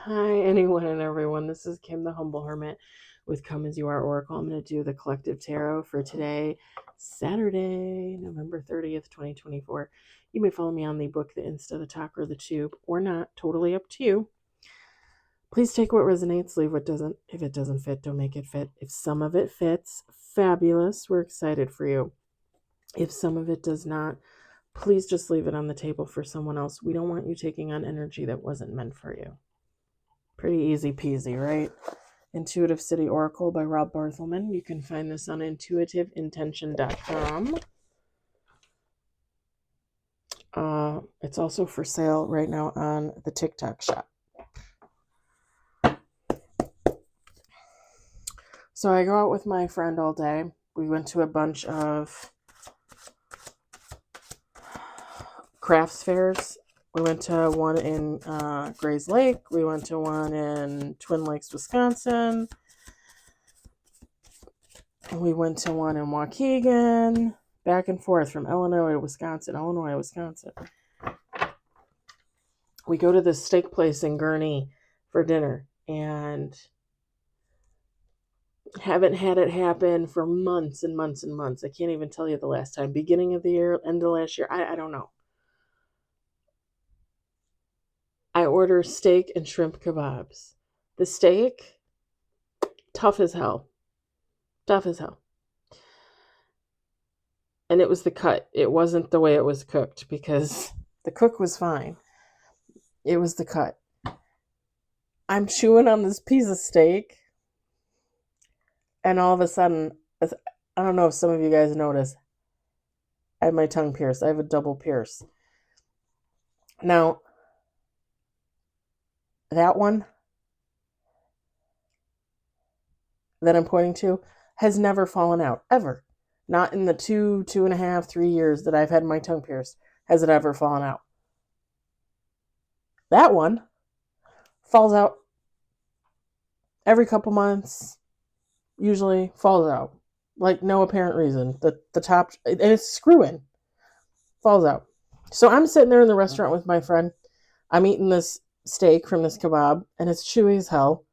Hi, anyone and everyone. This is Kim, the Humble Hermit, with Come As You Are Oracle. I'm going to do the collective tarot for today, Saturday, November 30th, 2024. You may follow me on the book, the Insta, the Talk, or the Tube, or not. Totally up to you. Please take what resonates, leave what doesn't. If it doesn't fit, don't make it fit. If some of it fits, fabulous. We're excited for you. If some of it does not, please just leave it on the table for someone else. We don't want you taking on energy that wasn't meant for you. Pretty easy peasy, right? Intuitive City Oracle by Rob Barthelman. You can find this on intuitiveintention.com. It's also for sale right now on the TikTok shop. So I go out with my friend all day. We went to a bunch of crafts fairs. We went to one in Grays Lake. We went to one in Twin Lakes, Wisconsin. And we went to one in Waukegan. Back and forth from Illinois to Wisconsin, Illinois to Wisconsin. We go to this steak place in Gurnee for dinner and haven't had it happen for months and months and months. I can't even tell you the last time. Beginning of the year, end of last year, I don't know. I order steak and shrimp kebabs. The steak, tough as hell. Tough as hell. And it was the cut. It wasn't the way it was cooked because the cook was fine. It was the cut. I'm chewing on this piece of steak, and all of a sudden, I don't know if some of you guys notice, I have my tongue pierced. I have a double pierce. Now, that one that I'm pointing to has never fallen out, ever. Not in the 2.5, 3 years that I've had my tongue pierced has it ever fallen out. That one falls out every couple months, usually falls out. Like, no apparent reason. The top, and it's screw-in, falls out. So I'm sitting there in the restaurant with my friend. I'm eating this steak from this kebab, and it's chewy as hell.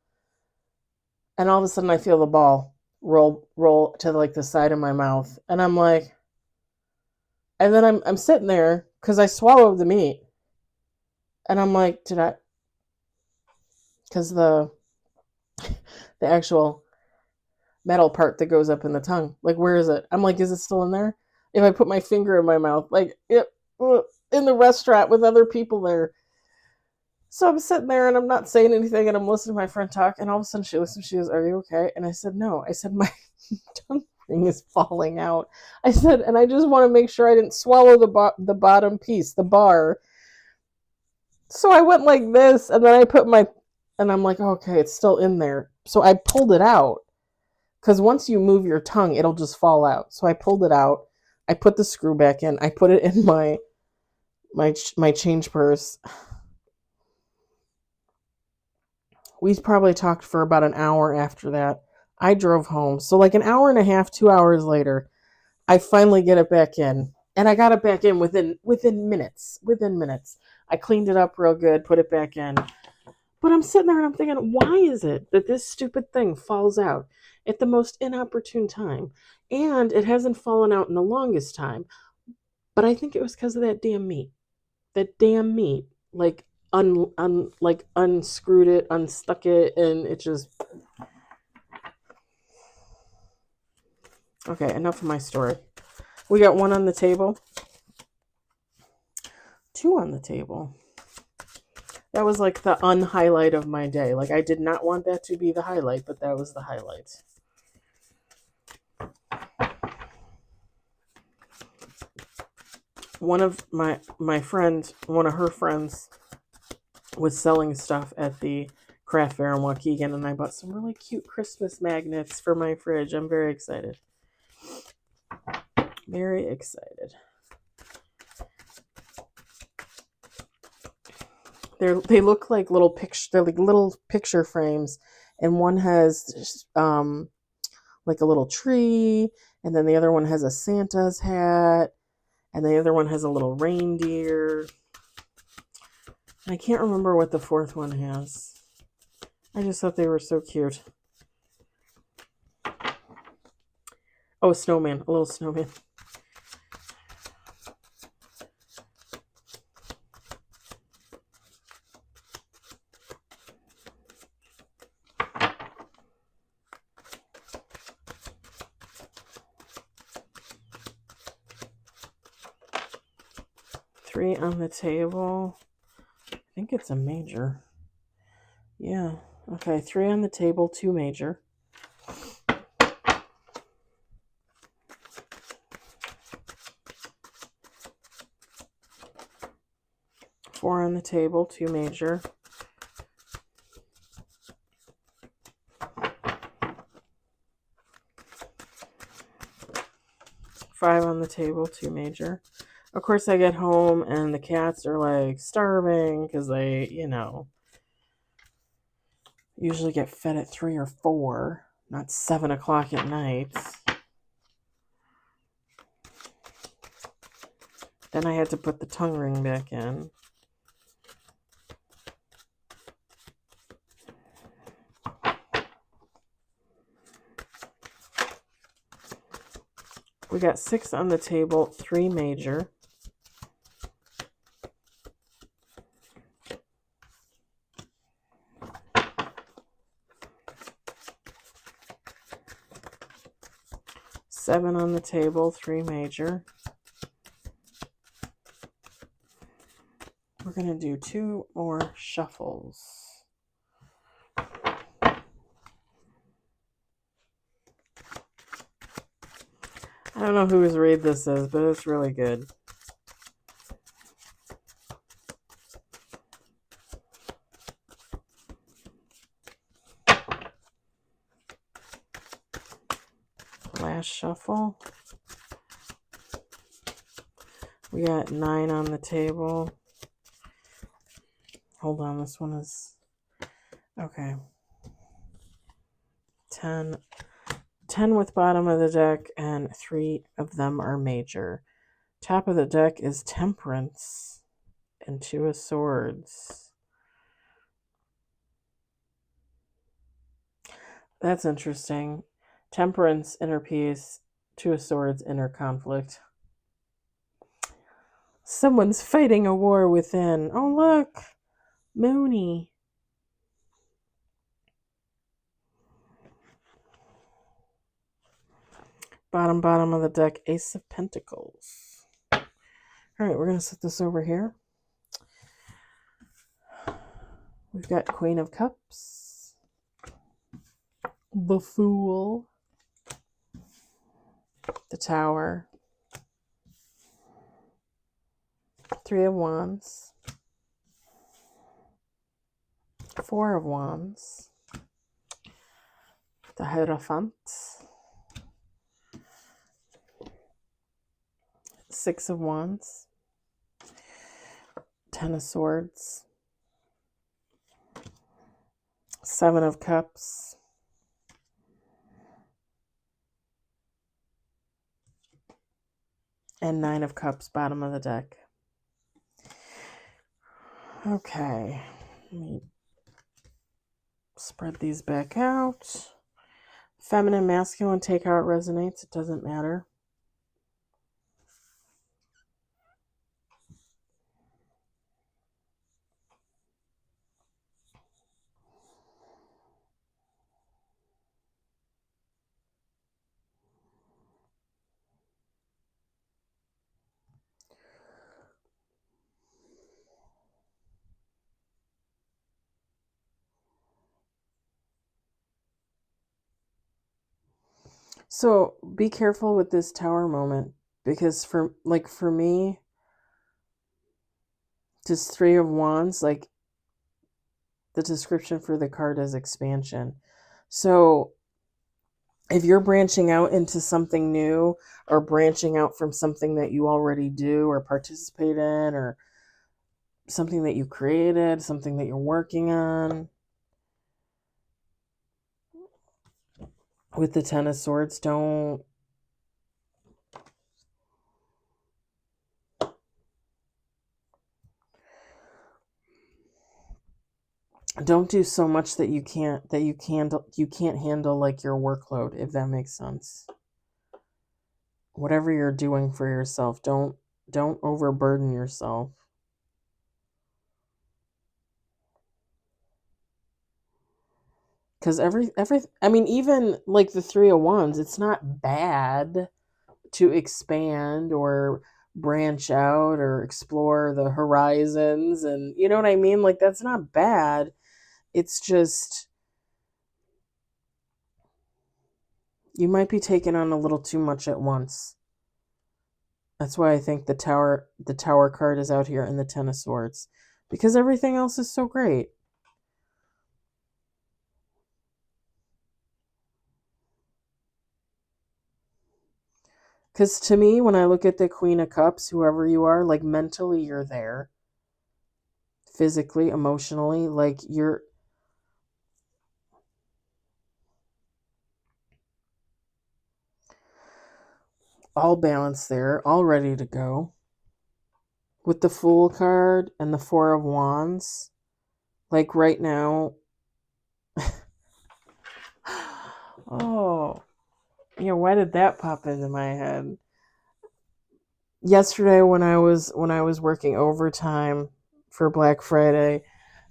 And all of a sudden, I feel the ball roll to like the side of my mouth, and I'm like, and then I'm sitting there because I swallowed the meat, and I'm like, did I? Because the actual metal part that goes up in the tongue, like, where is it? I'm like, is it still in there? If I put my finger in my mouth, like, in the restaurant with other people there. So I'm sitting there and I'm not saying anything and I'm listening to my friend talk, and all of a sudden she listens, she goes, "Are you okay?" And I said, "No." I said, "My tongue ring is falling out." I said, "And I just want to make sure I didn't swallow the bottom piece, the bar." So I went like this, and then I put and I'm like, okay, it's still in there. So I pulled it out, because once you move your tongue, it'll just fall out. So I pulled it out. I put the screw back in. I put it in my change purse. We probably talked for about an hour after that. I drove home. So like an hour and a half, 2 hours later, I finally get it back in. And I got it back in within minutes. Within minutes. I cleaned it up real good, put it back in. But I'm sitting there and I'm thinking, why is it that this stupid thing falls out at the most inopportune time? And it hasn't fallen out in the longest time. But I think it was because of that damn meat. That damn meat. Like, unscrewed it, unstuck it, and it just... Okay, enough of my story. We got one on the table. Two on the table. That was like the unhighlight of my day. Like, I did not want that to be the highlight, but that was the highlight. One of my friend, one of her friends, was selling stuff at the craft fair in Waukegan, and I bought some really cute Christmas magnets for my fridge. I'm very excited. Very excited. They look like little picture frames, and one has like a little tree, and then the other one has a Santa's hat, and the other one has a little reindeer. I can't remember what the fourth one has. I just thought they were so cute. Oh, snowman. A little snowman. Three on the table. I think it's a major. Yeah. Okay, 3 on the table, 2 major. Four on the table, 2 major. Five on the table, 2 major. Of course, I get home and the cats are like starving because they, usually get fed at 3 or 4, not 7 o'clock at night. Then I had to put the tongue ring back in. We got 6 on the table, 3 major. Seven on the table, 3 major. We're going to do 2 more shuffles. I don't know whose read this is, but it's really good. Last shuffle. We got 9 on the table. Hold on, this one is... Okay. 10. 10 with bottom of the deck, and 3 of them are major. Top of the deck is Temperance and 2 of Swords. That's interesting. Temperance, inner peace. 2 of Swords, inner conflict. Someone's fighting a war within. Oh, look. Mooney. Bottom of the deck, Ace of Pentacles. All right, we're going to set this over here. We've got Queen of Cups. The Fool. The Tower. 3 of Wands. 4 of Wands. The Hierophant. 6 of Wands. 10 of Swords. 7 of Cups. And 9 of Cups, bottom of the deck. Okay. Let me spread these back out. Feminine, masculine, take how it resonates. It doesn't matter. So be careful with this Tower moment, because for me, just 3 of Wands, like the description for the card is expansion. So if you're branching out into something new, or branching out from something that you already do or participate in, or something that you created, something that you're working on, with the 10 of Swords, don't don't do so much that you can't handle like your workload, if that makes sense. Whatever you're doing for yourself, don't overburden yourself. Because I mean, even like the 301s, it's not bad to expand or branch out or explore the horizons, and you know what I mean? Like, that's not bad. It's just you might be taking on a little too much at once. That's why I think the tower card is out here in the Ten of Swords, because everything else is so great. Because to me, when I look at the Queen of Cups, whoever you are, like mentally you're there, physically, emotionally, like you're all balanced there, all ready to go. With the Fool card and the Four of Wands, like right now, oh, why did that pop into my head? Yesterday when I was working overtime for Black Friday,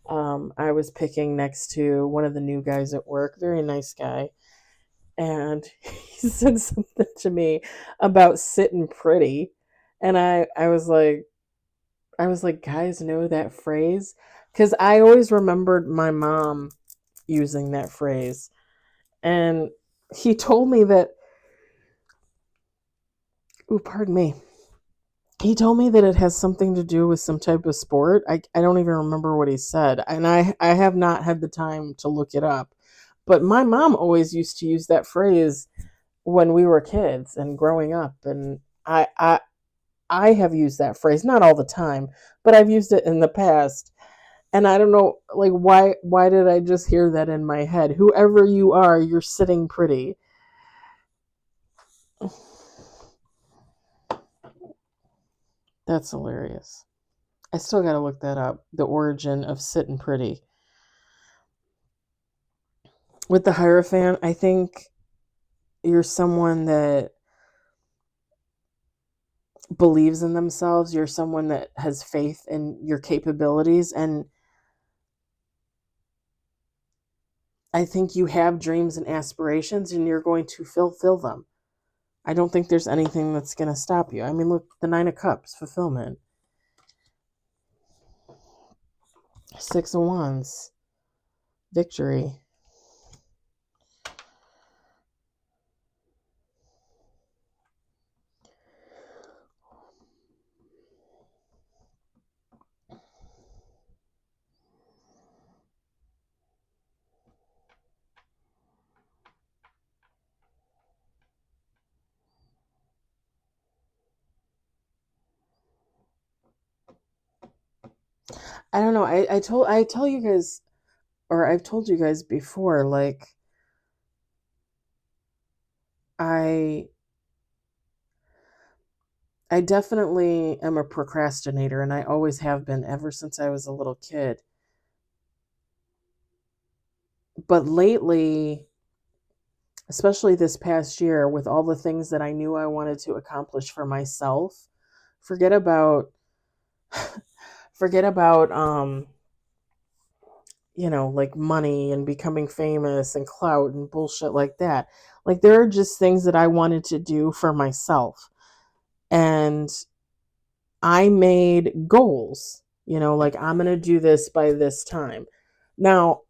I was picking next to one of the new guys at work, very nice guy, and he said something to me about sitting pretty, and I was like, guys know that phrase? Because I always remembered my mom using that phrase. And he told me that, ooh, pardon me. He told me that it has something to do with some type of sport. I don't even remember what he said. And I have not had the time to look it up. But my mom always used to use that phrase when we were kids and growing up. And I have used that phrase, not all the time, but I've used it in the past. And I don't know, like, why did I just hear that in my head? Whoever you are, you're sitting pretty. That's hilarious. I still got to look that up. The origin of sitting pretty. With the Hierophant, I think you're someone that believes in themselves. You're someone that has faith in your capabilities. And I think you have dreams and aspirations and you're going to fulfill them. I don't think there's anything that's going to stop you. I mean, look, the Nine of Cups, fulfillment. Six of Wands, victory. I don't know. I tell you guys, or I've told you guys before, like I I definitely am a procrastinator, and I always have been ever since I was a little kid. But lately, especially this past year, with all the things that I knew I wanted to accomplish for myself, forget about forget about like money and becoming famous and clout and bullshit like that. Like, there are just things that I wanted to do for myself. And I made goals, like I'm going to do this by this time. Now,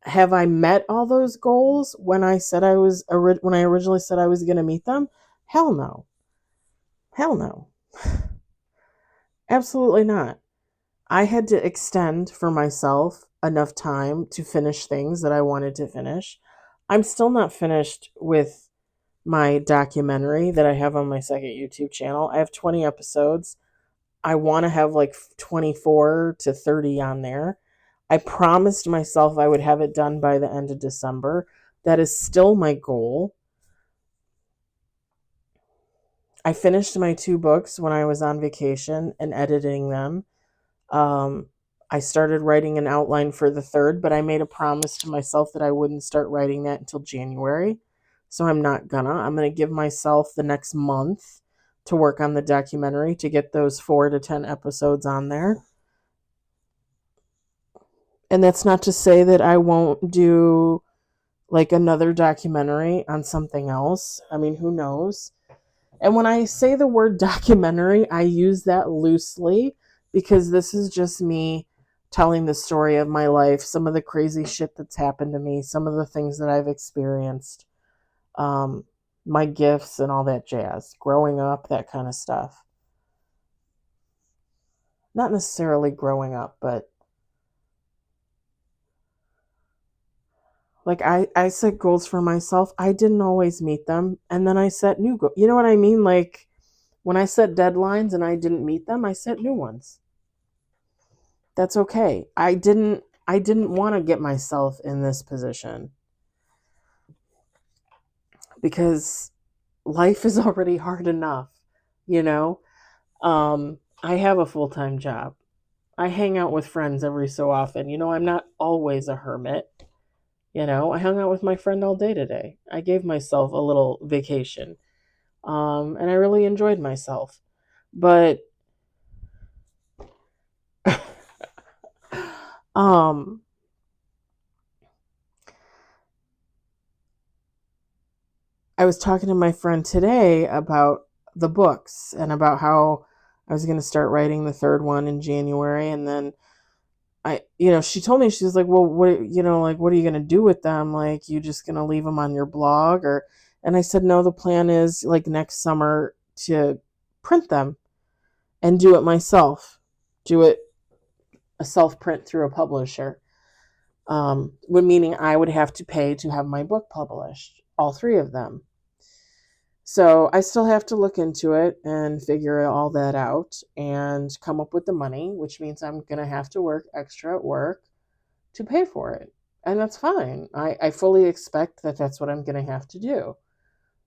have I met all those goals when when I originally said I was going to meet them? Hell no. Hell no. Absolutely not. I had to extend for myself enough time to finish things that I wanted to finish. I'm still not finished with my documentary that I have on my second YouTube channel. I have 20 episodes. I want to have like 24 to 30 on there. I promised myself I would have it done by the end of December. That is still my goal. I finished my 2 books when I was on vacation and editing them. Um, I started writing an outline for the third, but I made a promise to myself that I wouldn't start writing that until January. So I'm not gonna. I'm gonna give myself the next month to work on the documentary to get those 4 to 10 episodes on there. And that's not to say that I won't do like another documentary on something else. I mean, who knows? And when I say the word documentary, I use that loosely because this is just me telling the story of my life, some of the crazy shit that's happened to me, some of the things that I've experienced, my gifts and all that jazz, growing up, that kind of stuff. Not necessarily growing up, but like I set goals for myself. I didn't always meet them. And then I set new goals. You know what I mean? Like when I set deadlines and I didn't meet them, I set new ones. That's okay. I didn't want to get myself in this position because life is already hard enough, you know? I have a full-time job. I hang out with friends every so often. I'm not always a hermit. I hung out with my friend all day today. I gave myself a little vacation. And I really enjoyed myself. But um I was talking to my friend today about the books and about how I was going to start writing the third one in January. And then she told me, she was like, well, what are you going to do with them? Like, you just going to leave them on your blog and I said, no, the plan is like next summer to print them and do it myself, do it a self print through a publisher. Meaning I would have to pay to have my book published, all 3 of them. So I still have to look into it and figure all that out and come up with the money, which means I'm going to have to work extra at work to pay for it. And that's fine. I fully expect that that's what I'm going to have to do.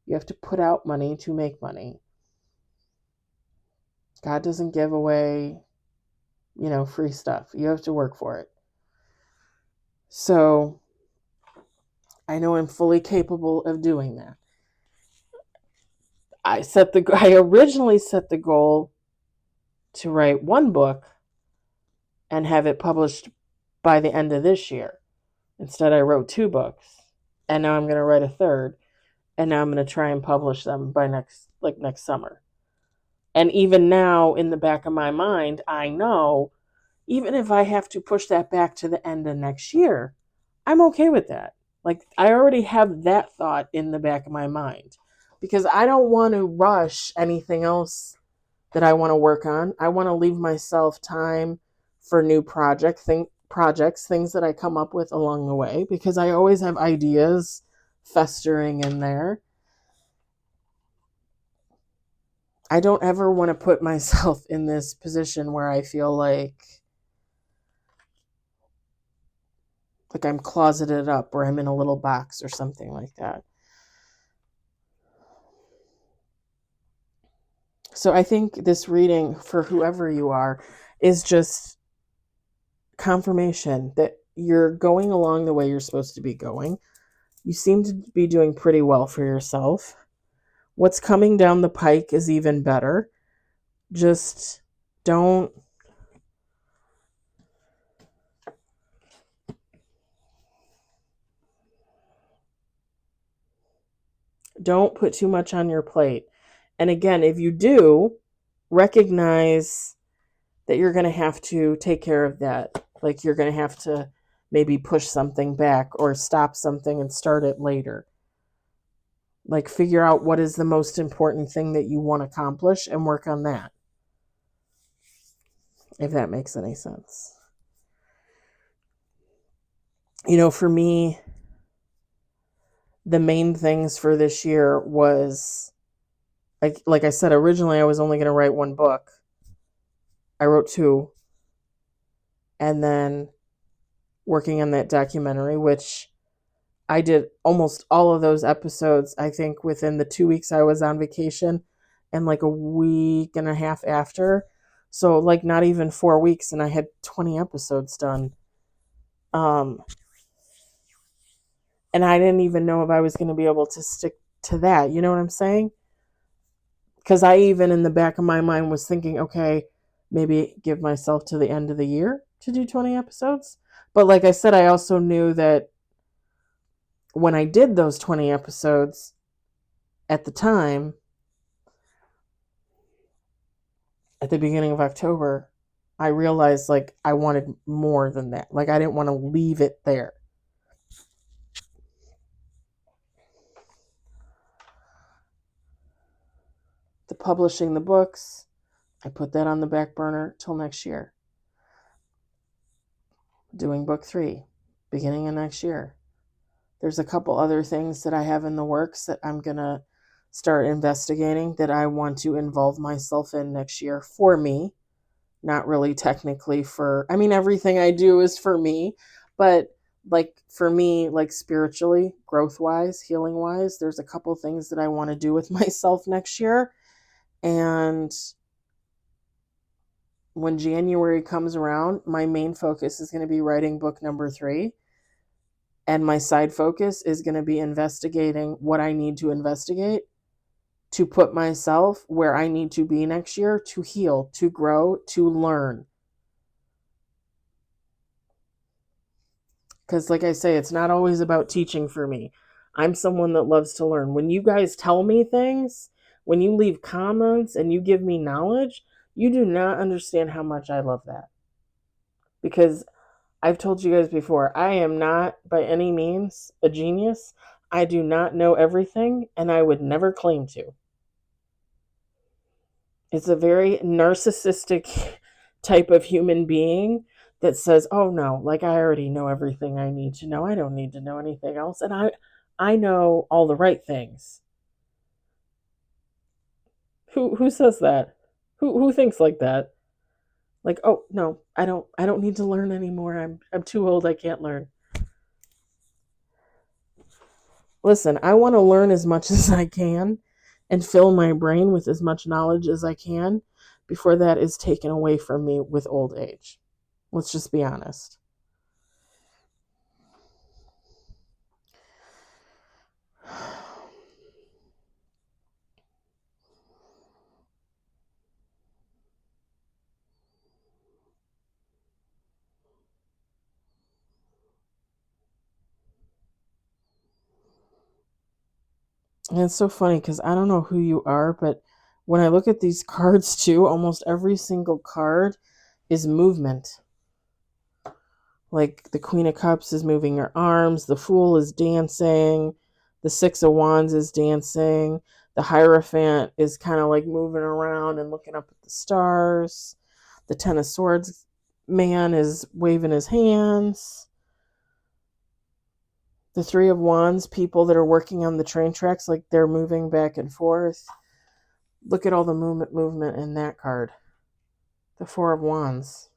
You have to put out money to make money. God doesn't give away, free stuff. You have to work for it. So I know I'm fully capable of doing that. I originally set the goal to write 1 book and have it published by the end of this year. Instead, I wrote 2 books, and now I'm going to write a third, and now I'm going to try and publish them by next summer. And even now, in the back of my mind, I know even if I have to push that back to the end of next year, I'm okay with that. Like, I already have that thought in the back of my mind because I don't want to rush anything else that I want to work on. I want to leave myself time for new projects, things that I come up with along the way, because I always have ideas festering in there. I don't ever want to put myself in this position where I feel like I'm closeted up or I'm in a little box or something like that. So I think this reading, for whoever you are, is just confirmation that you're going along the way you're supposed to be going. You seem to be doing pretty well for yourself. What's coming down the pike is even better. Just don't put too much on your plate. And again, if you do, recognize that you're going to have to take care of that. Like, you're going to have to maybe push something back or stop something and start it later. Like, figure out what is the most important thing that you want to accomplish and work on that. If that makes any sense. For me, the main things for this year was, like I said, originally I was only going to write 1 book. I wrote 2. And then working on that documentary, which I did almost all of those episodes, I think, within the 2 weeks I was on vacation and like a week and a half after. So like not even 4 weeks and I had 20 episodes done. Um, and I didn't even know if I was going to be able to stick to that. You know what I'm saying? Because I even in the back of my mind was thinking, okay, maybe give myself to the end of the year to do 20 episodes. But like I said, I also knew that when I did those 20 episodes at the time, at the beginning of October, I realized like I wanted more than that. Like I didn't want to leave it there. The publishing the books, I put that on the back burner till next year. Doing book 3, beginning of next year. There's a couple other things that I have in the works that I'm going to start investigating that I want to involve myself in next year for me. Not really technically for, I mean, everything I do is for me, but like for me, like spiritually, growth wise, healing wise, there's a couple things that I want to do with myself next year. And when January comes around, my main focus is going to be writing book number 3. And my side focus is going to be investigating what I need to investigate to put myself where I need to be next year to heal, to grow, to learn. Because, like I say, it's not always about teaching for me. I'm someone that loves to learn. When you guys tell me things, when you leave comments and you give me knowledge, you do not understand how much I love that. Because I've told you guys before, I am not by any means a genius. I do not know everything, and I would never claim to. It's a very narcissistic type of human being that says, "Oh no, like I already know everything I need to know. I don't need to know anything else." And I know all the right things. Who says that? Who thinks like that? Like, "Oh, no, I don't need to learn anymore. I'm too old. I can't learn." Listen, I want to learn as much as I can and fill my brain with as much knowledge as I can before that is taken away from me with old age. Let's just be honest. And it's so funny because I don't know who you are, but when I look at these cards too, almost every single card is movement. Like the Queen of Cups is moving her arms, the Fool is dancing, the Six of Wands is dancing, the Hierophant is kind of like moving around and looking up at the stars, the Ten of Swords man is waving his hands. The Three of Wands, people that are working on the train tracks, like they're moving back and forth. Look at all the movement in that card. The Four of Wands.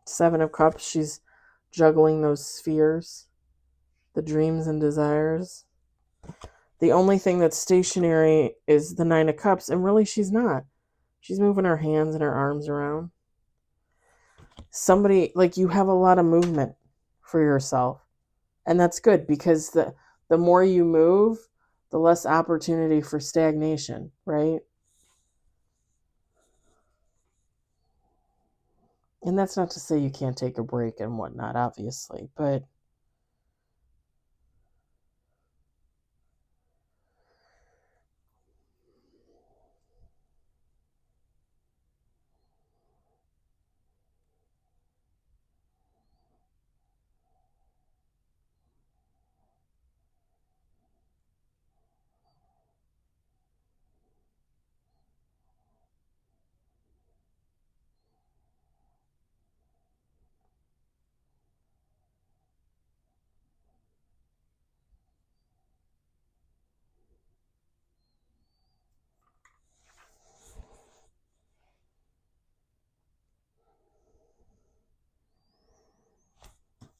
Seven of Cups, she's juggling those spheres, the dreams and desires. The only thing that's stationary is the Nine of Cups, and really she's not. She's moving her hands and her arms around. Somebody, like, you have a lot of movement for yourself. And that's good because the more you move, the less opportunity for stagnation, right? And that's not to say you can't take a break and whatnot, obviously, but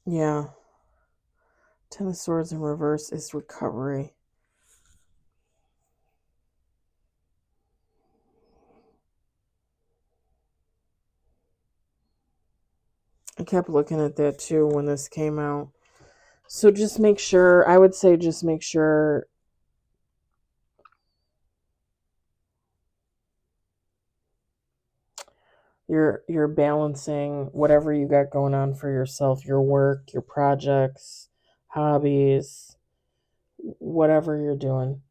yeah. Ten of Swords in reverse is recovery. I kept looking at that too when this came out. So just make sure, I would say just make sure you're balancing whatever you got going on for yourself, your work, your projects, hobbies, whatever you're doing.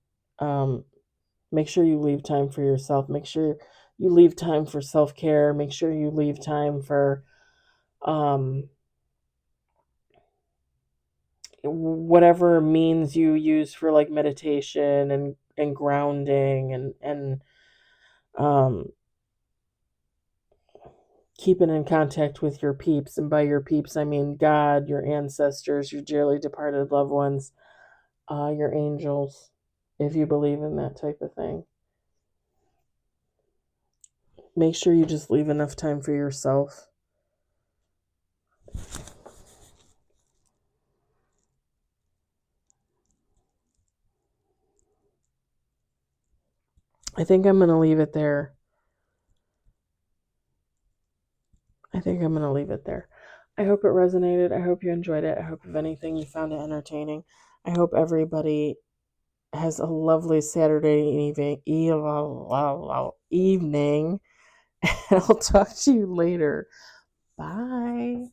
Make sure you leave time for yourself. Make sure you leave time for self-care. Make sure you leave time for um, whatever means you use for like meditation and grounding and um, keeping in contact with your peeps. And by your peeps, I mean God, your ancestors, your dearly departed loved ones, your angels, if you believe in that type of thing. Make sure you just leave enough time for yourself. I think I'm going to leave it there. I hope it resonated. I hope you enjoyed it. I hope, if anything, you found it entertaining. I hope everybody has a lovely Saturday evening. And I'll talk to you later. Bye.